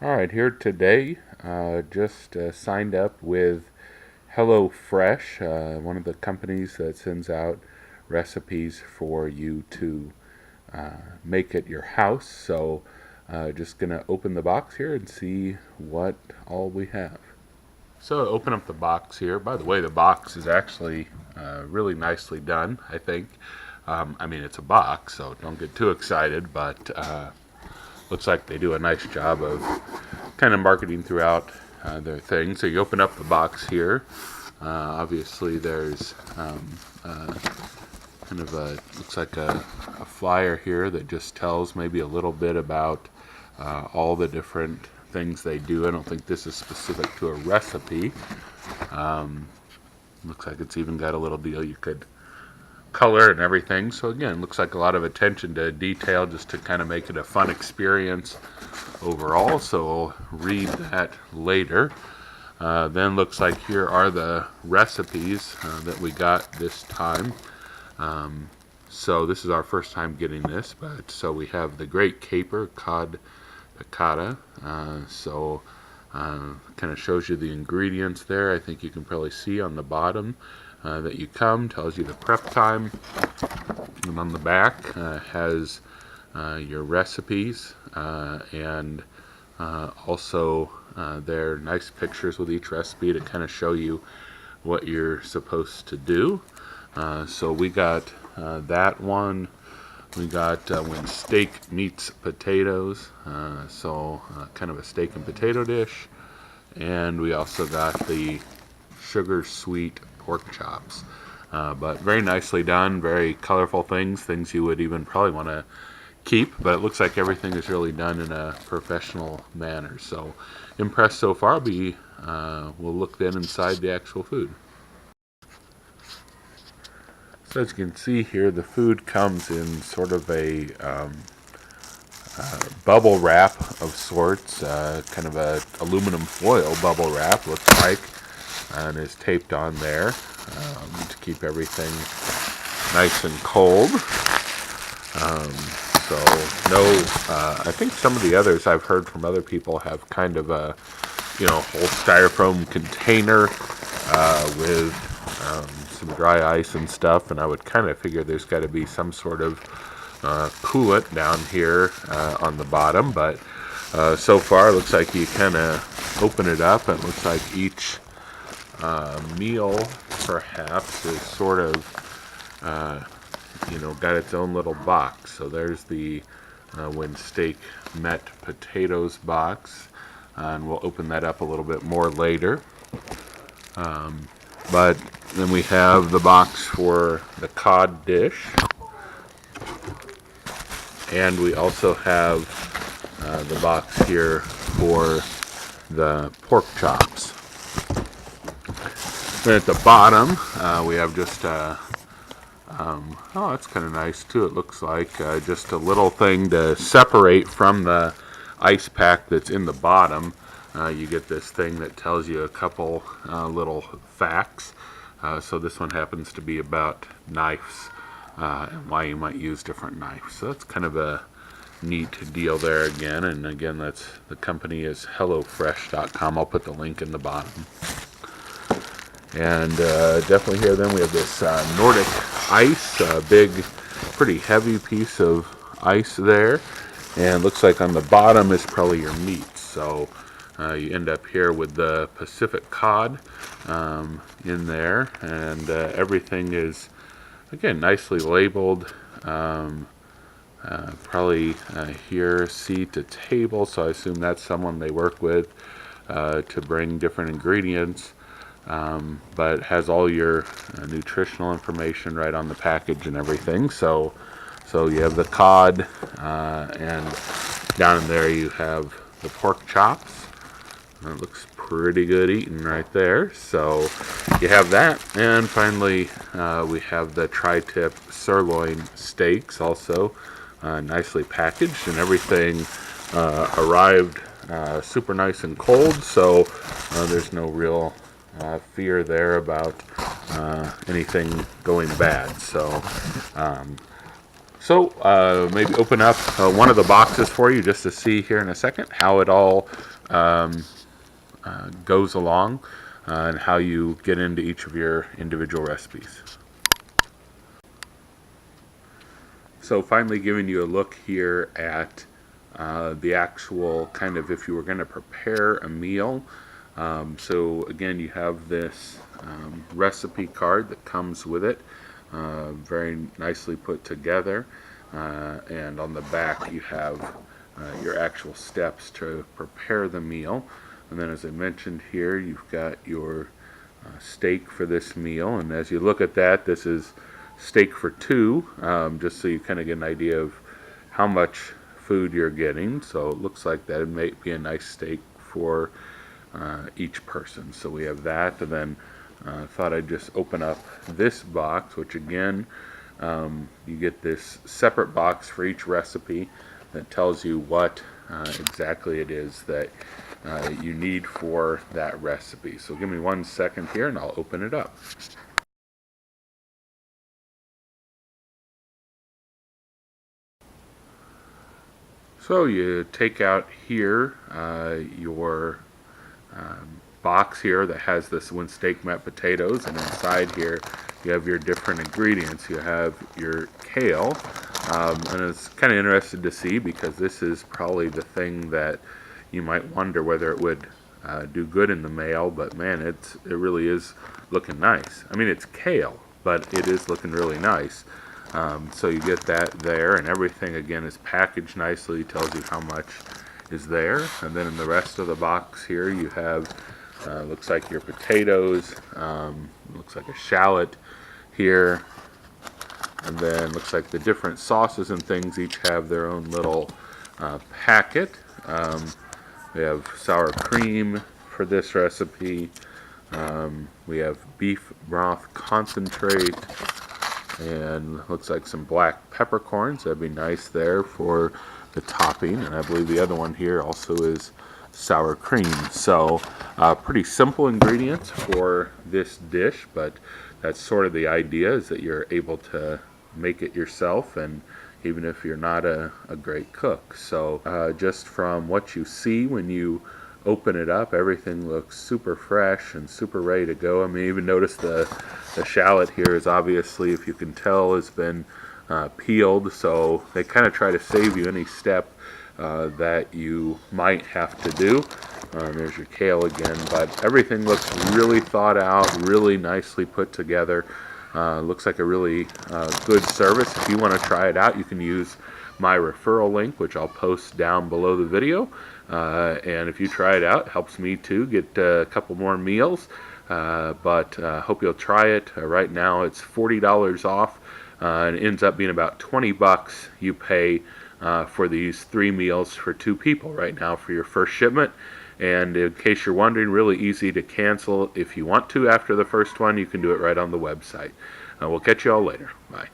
All right, here today, just signed up with HelloFresh, one of the companies that sends out recipes for you to make at your house. So, just gonna open the box here and see what all we have. So, open up the box here. By the way, the box is actually really nicely done, I think. I mean, it's a box, so don't get too excited, but looks like they do a nice job of kind of marketing throughout their thing. So you open up the box here. Obviously, there's kind of a looks like a flyer here that just tells maybe a little bit about all the different things they do. I don't think this is specific to a recipe. Looks like it's even got a little deal you could color and everything. So again, looks like a lot of attention to detail just to kind of make it a fun experience overall. So we'll read that later. Then looks like here are the recipes that we got this time. So this is our first time getting this, but so we have the Great Caper Cod Piccata. Kind of shows you the ingredients there. I think you can probably see on the bottom that you come, tells you the prep time, and on the back has your recipes and also they're nice pictures with each recipe to kind of show you what you're supposed to do. So we got that one. We got when steak meets potatoes, kind of a steak and potato dish. And we also got the sugar sweet pork chops. But very nicely done, very colorful things you would even probably want to keep, but it looks like everything is really done in a professional manner. So impressed so far. We'll look then inside the actual food. So as you can see here, the food comes in sort of a bubble wrap of sorts, kind of a aluminum foil bubble wrap looks like, and is taped on there to keep everything nice and cold. So no, I think some of the others I've heard from other people have kind of a whole styrofoam container with some dry ice and stuff, and I would kind of figure there's got to be some sort of coolant down here on the bottom, but so far it looks like you kind of open it up and it looks like each meal perhaps is sort of got its own little box. So there's the when steak met potatoes box, and we'll open that up a little bit more later. But then we have the box for the cod dish, and we also have the box here for the pork chops. Then at the bottom we have just oh, that's kind of nice too. It looks like just a little thing to separate from the ice pack that's in the bottom. You get this thing that tells you a couple little facts. So this one happens to be about knives and why you might use different knives. So that's kind of a neat deal there again. And again, the company is HelloFresh.com. I'll put the link in the bottom. And definitely here then we have this Nordic ice, a big, pretty heavy piece of ice there. And looks like on the bottom is probably your meat. So you end up here with the Pacific cod in there. And everything is, again, nicely labeled. Probably here, seat to table. So I assume that's someone they work with to bring different ingredients. But it has all your nutritional information right on the package and everything. So you have the cod, and down in there you have the pork chops. That looks pretty good eating right there. So you have that, and finally we have the tri-tip sirloin steaks, also nicely packaged, and everything arrived super nice and cold. So there's no real fear there about anything going bad. So maybe open up one of the boxes for you just to see here in a second how it all goes along and how you get into each of your individual recipes. So finally giving you a look here at the actual kind of if you were going to prepare a meal. So again, you have this recipe card that comes with it, very nicely put together, and on the back you have your actual steps to prepare the meal. And then, as I mentioned here, you've got your steak for this meal, and as you look at that, this is steak for two, just so you kind of get an idea of how much food you're getting. So it looks like that it may be a nice steak for each person. So we have that, and then thought I'd just open up this box, which again, you get this separate box for each recipe that tells you what exactly it is that you need for that recipe. So give me 1 second here and I'll open it up. So you take out here your box here that has this When Steak Met potatoes, and inside here you have your different ingredients. You have your kale, and it's kind of interesting to see because this is probably the thing that you might wonder whether it would do good in the mail, but man, it really is looking nice. I mean, it's kale, but it is looking really nice. So you get that there, and everything again is packaged nicely, tells you how much is there. And then in the rest of the box here you have looks like your potatoes, looks like a shallot here, and then looks like the different sauces and things each have their own little packet. We have sour cream for this recipe. We have beef broth concentrate, and looks like some black peppercorns. That'd be nice there for the topping. And I believe the other one here also is sour cream. So pretty simple ingredients for this dish, but that's sort of the idea, is that you're able to make it yourself, and even if you're not a great cook. So just from what you see when you open it up, everything looks super fresh and super ready to go. I mean, even notice the shallot here is obviously, if you can tell, has been peeled, so they kind of try to save you any step that you might have to do. There's your kale again, but everything looks really thought out, really nicely put together. Looks like a really good service. If you want to try it out, you can use my referral link, which I'll post down below the video. And if you try it out, it helps me too get a couple more meals. But hope you'll try it. Right now it's $40 off, and it ends up being about 20 bucks you pay for these 3 meals for 2 people right now for your first shipment. And in case you're wondering, really easy to cancel if you want to after the first one. You can do it right on the website. We'll catch you all later. Bye.